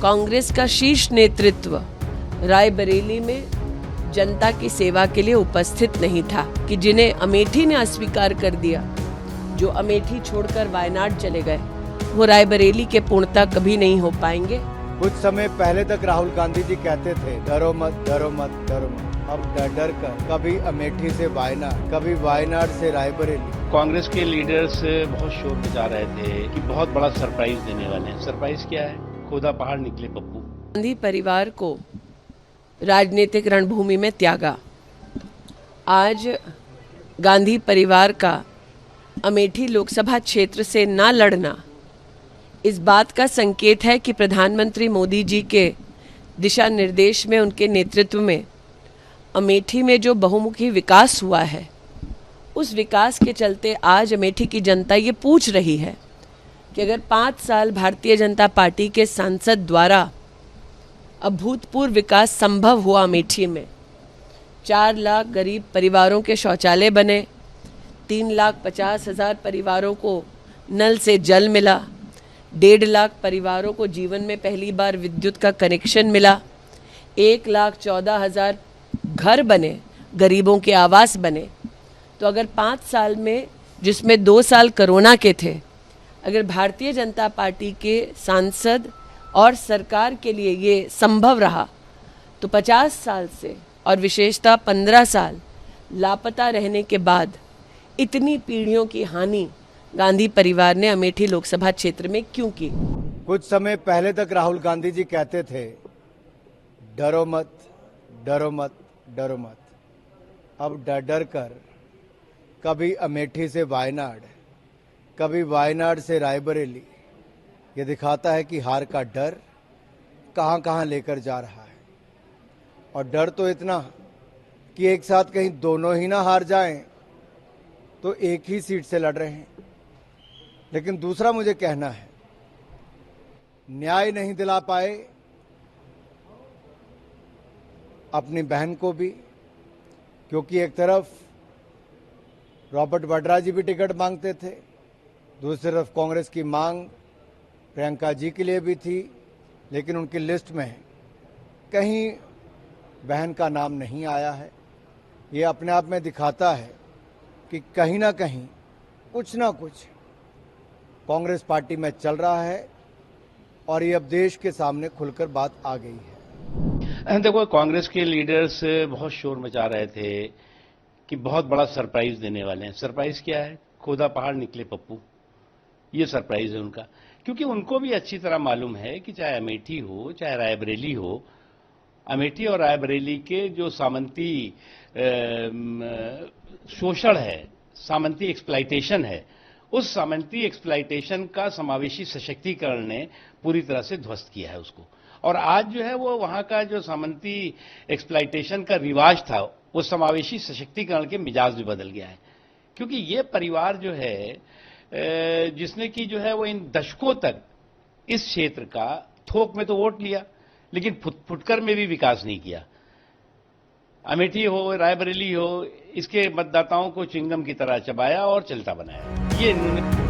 कांग्रेस का शीर्ष नेतृत्व रायबरेली में जनता की सेवा के लिए उपस्थित नहीं था कि जिन्हें अमेठी ने अस्वीकार कर दिया, जो अमेठी छोड़कर वायनाड चले गए, वो रायबरेली के पूर्णता कभी नहीं हो पाएंगे। कुछ समय पहले तक राहुल गांधी जी कहते थे डरो मत डरो मत डरो मत। अब डर डर कर कभी अमेठी से वायनाड, कभी वायनाड से रायबरेली। कांग्रेस के लीडर्स बहुत शोर मचा रहे थे कि बहुत बड़ा सरप्राइज देने वाले हैं। सरप्राइज क्या है? खोदा पहाड़ निकले पप्पू। गांधी परिवार को राजनीतिक रणभूमि में त्यागा। आज गांधी परिवार का अमेठी लोकसभा क्षेत्र से ना लड़ना इस बात का संकेत है कि प्रधानमंत्री मोदी जी के दिशा निर्देश में, उनके नेतृत्व में अमेठी में जो बहुमुखी विकास हुआ है, उस विकास के चलते आज अमेठी की जनता ये पूछ रही है कि अगर 5 साल भारतीय जनता पार्टी के सांसद द्वारा अभूतपूर्व विकास संभव हुआ अमेठी में, 4 लाख गरीब परिवारों के शौचालय बने, 3,50,000 परिवारों को नल से जल मिला, 1.5 लाख परिवारों को जीवन में पहली बार विद्युत का कनेक्शन मिला, 1,14,000 घर बने, गरीबों के आवास बने। तो अगर 5 साल में, जिसमें 2 साल कोरोना के थे, अगर भारतीय जनता पार्टी के सांसद और सरकार के लिए ये संभव रहा, तो 50 साल से और विशेषतः 15 साल लापता रहने के बाद इतनी पीढ़ियों की हानि गांधी परिवार ने अमेठी लोकसभा क्षेत्र में क्यों की? कुछ समय पहले तक राहुल गांधी जी कहते थे डरो मत डरो मत डरो मत। अब डर डर कर कभी अमेठी से वायनाड, कभी वायनाड से रायबरेली। ये दिखाता है कि हार का डर कहां कहां लेकर जा रहा है। और डर तो इतना कि एक साथ कहीं दोनों ही ना हार जाएं, तो एक ही सीट से लड़ रहे हैं। लेकिन दूसरा मुझे कहना है, न्याय नहीं दिला पाए अपनी बहन को भी, क्योंकि एक तरफ रॉबर्ट वाड्रा जी भी टिकट मांगते थे, दूसरी तरफ कांग्रेस की मांग प्रियंका जी के लिए भी थी, लेकिन उनकी लिस्ट में कहीं बहन का नाम नहीं आया है। ये अपने आप में दिखाता है कि कहीं ना कहीं कुछ ना कुछ कांग्रेस पार्टी में चल रहा है और ये अब देश के सामने खुलकर बात आ गई है। देखो, कांग्रेस के लीडर्स बहुत शोर मचा रहे थे कि बहुत बड़ा सरप्राइज देने वाले हैं। सरप्राइज क्या है? खोदा पहाड़ निकले पप्पू। ये सरप्राइज है उनका, क्योंकि उनको भी अच्छी तरह मालूम है कि चाहे अमेठी हो चाहे रायबरेली हो, अमेठी और रायबरेली के जो सामंती शोषण है, सामंती एक्सप्लाइटेशन है, उस सामंती एक्सप्लाइटेशन का समावेशी सशक्तिकरण ने पूरी तरह से ध्वस्त किया है उसको। और आज जो है वो वहां का जो सामंती एक्सप्लाइटेशन का रिवाज था, वो समावेशी सशक्तिकरण के मिजाज भी बदल गया है। क्योंकि ये परिवार जो है, जिसने कि जो है वो इन दशकों तक इस क्षेत्र का थोक में तो वोट लिया, लेकिन फुटकर में भी विकास नहीं किया। अमेठी हो रायबरेली हो, इसके मतदाताओं को चिंगम की तरह चबाया और चलता बनाया। ये इन्होंने